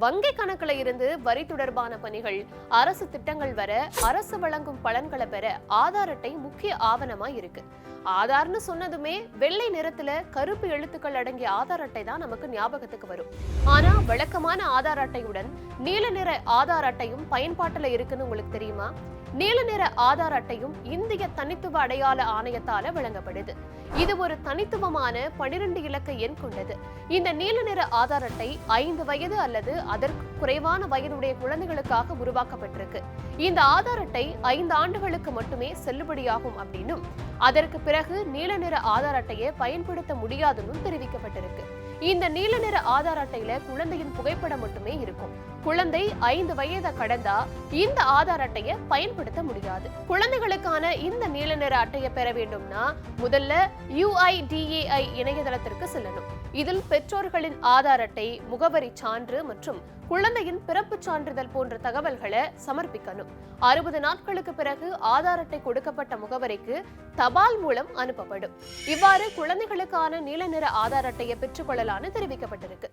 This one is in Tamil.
வங்கி கணக்குல இருந்து வரி தொடர்பான பணிகள், அரசு திட்டங்கள் வர, அரசு வழங்கும் பலன்களை பெற ஆதார் அட்டை முக்கிய ஆவணமா இருக்கு. ஆதார்னு சொன்னதுமே வெள்ளை நிறத்துல கருப்பு எழுத்துக்கள் அடங்கிய ஆதார் அட்டை தான் நமக்கு ஞாபகத்துக்கு வரும். ஆனா வழக்கமான ஆதார் அட்டையுடன் நீல நிற ஆதார் அட்டையும் பயன்பாட்டுல இருக்குன்னு உங்களுக்கு தெரியுமா? நீல நிற ஆதார் அட்டையும் இந்திய தனித்துவ அடையாள ஆணையத்தால வழங்கப்படுது. இது ஒரு தனித்துவமான 12 இலக்க எண் கொண்டது. இந்த நீல நிற ஆதார் அட்டை 5 வயது அல்லது அதற்கு குறைவான வயதுடைய குழந்தைகளுக்காக உருவாக்கப்பட்டிருக்கு. இந்த ஆதார் அட்டை 5 ஆண்டுகளுக்கு மட்டுமே செல்லுபடியாகும் அப்படின்னும், அதற்கு பிறகு நீல நிற ஆதார் அட்டையை பயன்படுத்த முடியாதுன்னு தெரிவிக்கப்பட்டிருக்கு. இந்த நீல நிற ஆதார் அட்டையில குழந்தையின் புகைப்படம் மட்டுமே இருக்கும். குழந்தை 5 வயதை கடந்தா இந்த ஆதார் அட்டையை பயன்படுத்த முடியாது. குழந்தைகளுக்கான இந்த நீல நிற அட்டையை பெற வேண்டும்னா முதல்ல UIDAI இணையதளத்திற்கு செல்லணும். இதில் பெற்றோர்களின் ஆதார் அட்டை, முகவரி சான்று மற்றும் குழந்தையின் பிறப்பு சான்றிதழ் போன்ற தகவல்களை சமர்ப்பிக்கணும். 60 நாட்களுக்கு பிறகு ஆதார் அட்டை கொடுக்கப்பட்ட முகவரிக்கு தபால் மூலம் அனுப்பப்படும். இவ்வாறு குழந்தைகளுக்கான நீல நிற ஆதார் அட்டையை பெற்றுக்கொள்ளலாம்னு தெரிவிக்கப்பட்டிருக்கு.